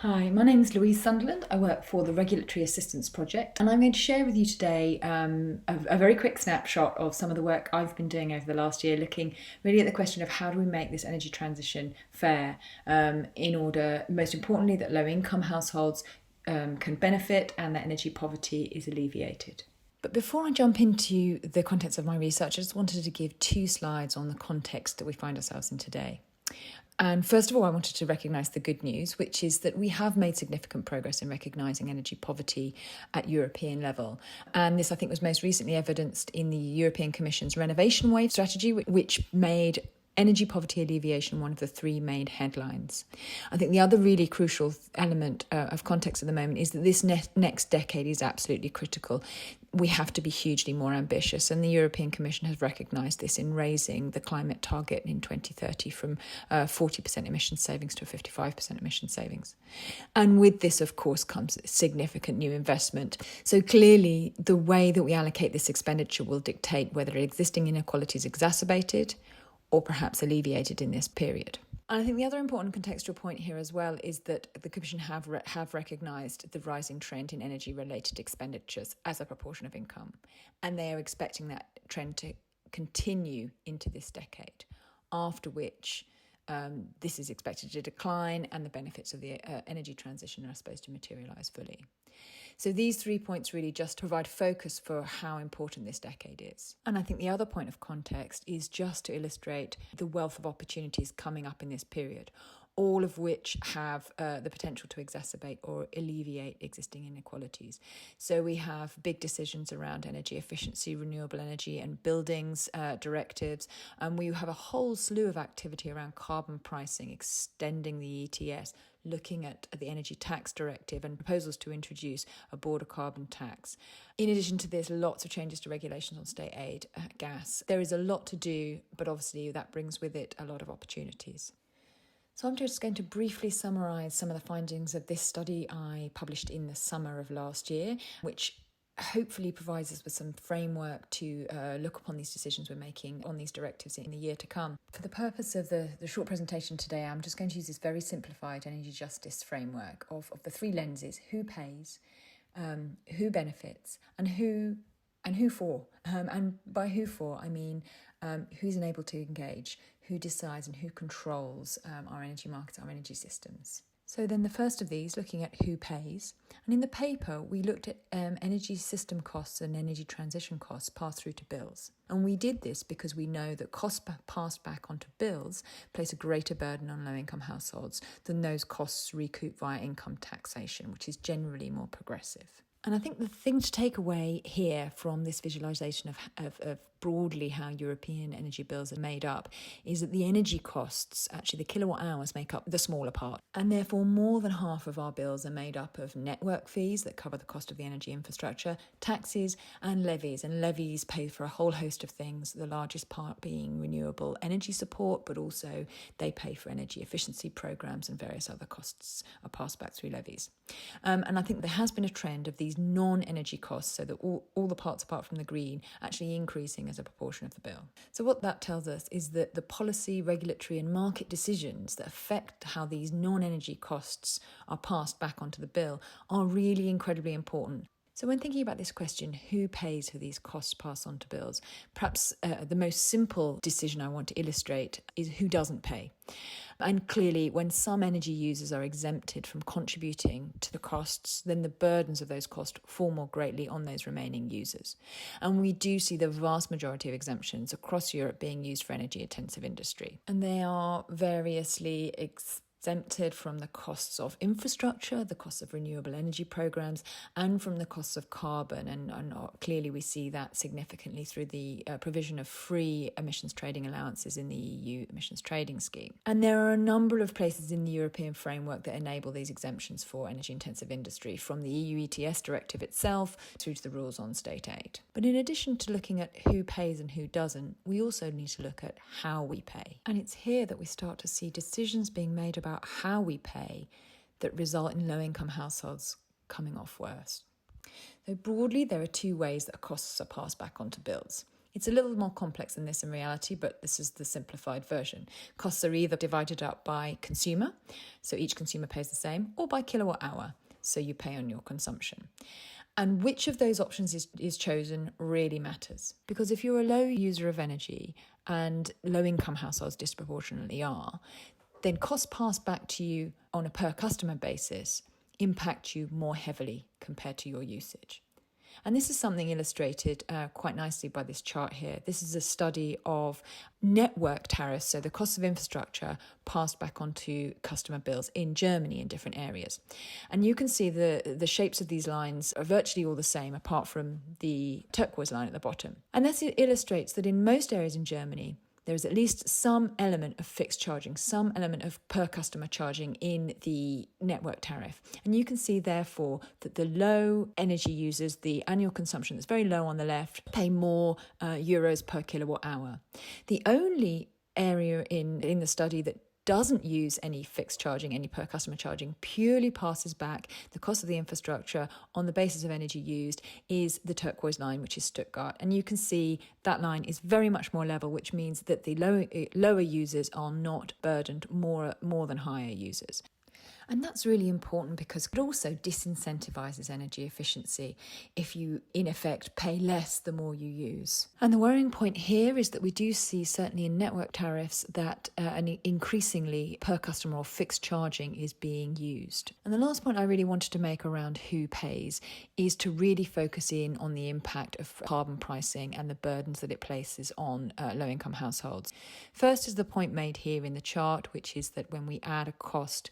Hi, my name is Louise Sunderland. I work for the Regulatory Assistance Project, and I'm going to share with you today a very quick snapshot of some of the work I've been doing over the last year, looking really at the question of how do we make this energy transition fair, in order, most importantly, that low-income households can benefit and that energy poverty is alleviated. But before I jump into the contents of my research, I just wanted to give 2 slides on the context that we find ourselves in today. And first of all, I wanted to recognise the good news, which is that we have made significant progress in recognising energy poverty at European level. And this, I think, was most recently evidenced in the European Commission's Renovation Wave strategy, which made energy poverty alleviation one of the 3 main headlines. I think the other really crucial element of context at the moment is that this next decade is absolutely critical. We have to be hugely more ambitious, and the European Commission has recognised this in raising the climate target in 2030 from 40% emission savings to 55% emission savings. And with this, of course, comes significant new investment. So clearly, the way that we allocate this expenditure will dictate whether existing inequalities exacerbated or perhaps alleviated in this period. And I think the other important contextual point here as well is that the Commission have recognised the rising trend in energy-related expenditures as a proportion of income, and they are expecting that trend to continue into this decade, after which this is expected to decline and the benefits of the energy transition are supposed to materialise fully. So these 3 points really just provide focus for how important this decade is. And I think the other point of context is just to illustrate the wealth of opportunities coming up in this period, all of which have the potential to exacerbate or alleviate existing inequalities. So we have big decisions around energy efficiency, renewable energy and buildings directives. We have a whole slew of activity around carbon pricing, extending the ETS, looking at the Energy Tax Directive and proposals to introduce a border carbon tax. In addition to this, lots of changes to regulations on state aid, gas. There is a lot to do, but obviously that brings with it a lot of opportunities. So I'm just going to briefly summarise some of the findings of this study I published in the summer of last year, which hopefully provides us with some framework to look upon these decisions we're making on these directives in the year to come. For the purpose of the short presentation today, I'm just going to use this very simplified energy justice framework of the 3 lenses: who pays, who benefits, and who for. And by who for, I mean who's enabled to engage, who decides and who controls our energy markets, our energy systems. So then the first of these, looking at who pays. And in the paper, we looked at energy system costs and energy transition costs passed through to bills. And we did this because we know that costs passed back onto bills place a greater burden on low-income households than those costs recouped via income taxation, which is generally more progressive. And I think the thing to take away here from this visualisation of broadly how European energy bills are made up is that the energy costs, actually the kilowatt hours, make up the smaller part. And therefore more than half of our bills are made up of network fees that cover the cost of the energy infrastructure, taxes and levies. And levies pay for a whole host of things, the largest part being renewable energy support, but also they pay for energy efficiency programmes and various other costs are passed back through levies. And I think there has been a trend of these non-energy costs, so that all the parts apart from the green actually increasing as a proportion of the bill. So what that tells us is that the policy, regulatory and market decisions that affect how these non-energy costs are passed back onto the bill are really incredibly important. So when thinking about this question, who pays for these costs passed on to bills, perhaps the most simple decision I want to illustrate is who doesn't pay. And clearly, when some energy users are exempted from contributing to the costs, then the burdens of those costs fall more greatly on those remaining users. And we do see the vast majority of exemptions across Europe being used for energy-intensive industry. And they are variously exempted from the costs of infrastructure, the costs of renewable energy programs, and from the costs of carbon. And clearly we see that significantly through the provision of free emissions trading allowances in the EU emissions trading scheme. And there are a number of places in the European framework that enable these exemptions for energy-intensive industry, from the EU ETS directive itself through to the rules on state aid. But in addition to looking at who pays and who doesn't, we also need to look at how we pay. And it's here that we start to see decisions being made about how we pay that result in low-income households coming off worse. So broadly, there are 2 ways that costs are passed back onto bills. It's a little more complex than this in reality, but this is the simplified version. Costs are either divided up by consumer, so each consumer pays the same, or by kilowatt hour, so you pay on your consumption. And which of those options is chosen really matters. Because if you're a low user of energy, and low-income households disproportionately are, then costs passed back to you on a per customer basis impact you more heavily compared to your usage. And this is something illustrated quite nicely by this chart here. This is a study of network tariffs, so the cost of infrastructure passed back onto customer bills in Germany in different areas. And you can see the shapes of these lines are virtually all the same, apart from the turquoise line at the bottom. And this illustrates that in most areas in Germany, there is at least some element of fixed charging, some element of per customer charging in the network tariff. And you can see, therefore, that the low energy users, the annual consumption that's very low on the left, pay more euros per kilowatt hour. The only area in the study that doesn't use any fixed charging, any per customer charging, purely passes back the cost of the infrastructure on the basis of energy used is the turquoise line, which is Stuttgart. And you can see that line is very much more level, which means that the lower users are not burdened more than higher users. And that's really important because it also disincentivizes energy efficiency if you, in effect, pay less the more you use. And the worrying point here is that we do see, certainly in network tariffs, that an increasingly per customer or fixed charging is being used. And the last point I really wanted to make around who pays is to really focus in on the impact of carbon pricing and the burdens that it places on low-income households. First is the point made here in the chart, which is that when we add a cost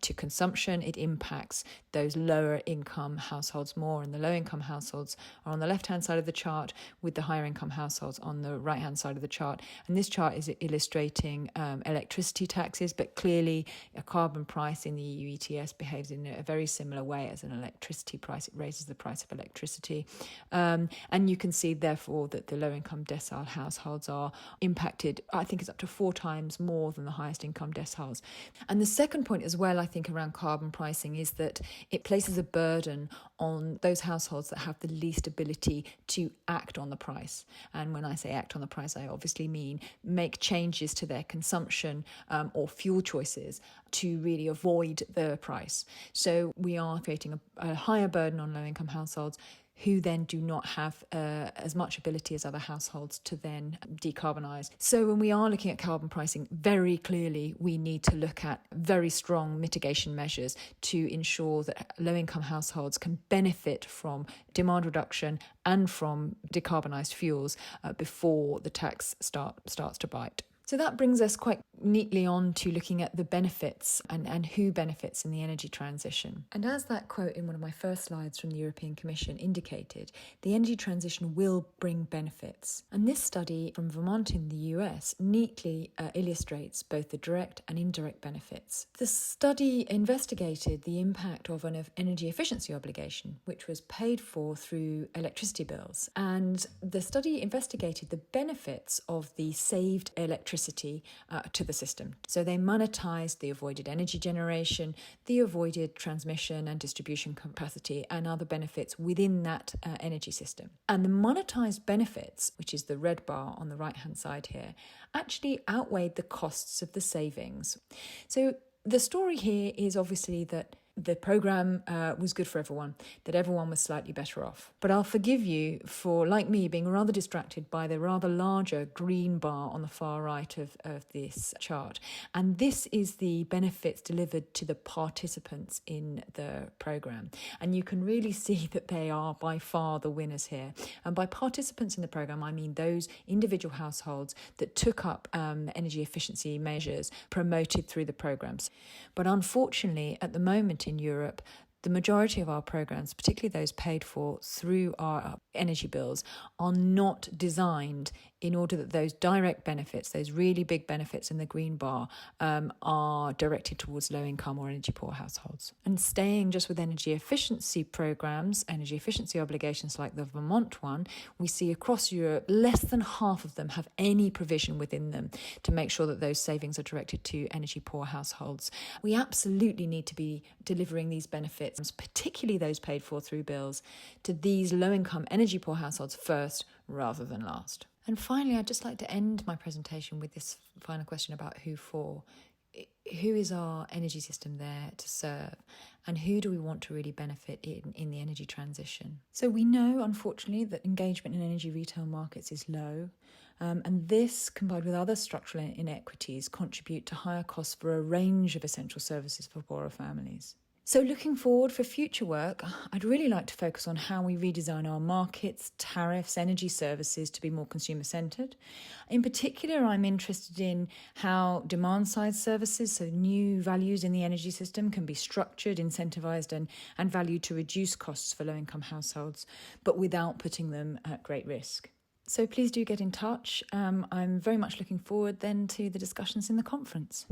to consumption, it impacts those lower income households more, and the low income households are on the left hand side of the chart with the higher income households on the right hand side of the chart. And this chart is illustrating electricity taxes, but clearly a carbon price in the EU ETS behaves in a very similar way as an electricity price. It raises the price of electricity, and you can see therefore that the low income decile households are impacted, I think it's up to 4 times more than the highest income deciles. And the second point as well, I think, around carbon pricing is that it places a burden on those households that have the least ability to act on the price. And when I say act on the price, I obviously mean make changes to their consumption or fuel choices to really avoid the price. So we are creating a higher burden on low-income households who then do not have as much ability as other households to then decarbonise. So when we are looking at carbon pricing, very clearly we need to look at very strong mitigation measures to ensure that low-income households can benefit from demand reduction and from decarbonised fuels before the tax starts to bite. So that brings us quite neatly on to looking at the benefits and who benefits in the energy transition. And as that quote in one of my first slides from the European Commission indicated, the energy transition will bring benefits. And this study from Vermont in the US neatly illustrates both the direct and indirect benefits. The study investigated the impact of an energy efficiency obligation, which was paid for through electricity bills. And the study investigated the benefits of the saved electricity to the system. So they monetized the avoided energy generation, the avoided transmission and distribution capacity, and other benefits within that energy system. And the monetized benefits, which is the red bar on the right-hand side here, actually outweighed the costs of the savings. So the story here is obviously that the programme was good for everyone, that everyone was slightly better off. But I'll forgive you for, like me, being rather distracted by the rather larger green bar on the far right of this chart. And this is the benefits delivered to the participants in the programme. And you can really see that they are by far the winners here. And by participants in the programme, I mean those individual households that took up energy efficiency measures promoted through the programmes. But unfortunately, at the moment in Europe, the majority of our programs, particularly those paid for through our energy bills, are not designed in order that those direct benefits, those really big benefits in the green bar, are directed towards low-income or energy-poor households. And staying just with energy efficiency programs, energy efficiency obligations like the Vermont one, we see across Europe less than half of them have any provision within them to make sure that those savings are directed to energy-poor households. We absolutely need to be delivering these benefits benefits, particularly those paid for through bills, to these low-income energy poor households first rather than last. And finally, I'd just like to end my presentation with this final question about who for. Who is our energy system there to serve, and who do we want to really benefit in the energy transition? So we know, unfortunately, that engagement in energy retail markets is low, and this, combined with other structural inequities, contribute to higher costs for a range of essential services for poorer families. So looking forward for future work, I'd really like to focus on how we redesign our markets, tariffs, energy services to be more consumer-centred. In particular, I'm interested in how demand-side services, so new values in the energy system, can be structured, incentivised and valued to reduce costs for low-income households, but without putting them at great risk. So please do get in touch. I'm very much looking forward then to the discussions in the conference.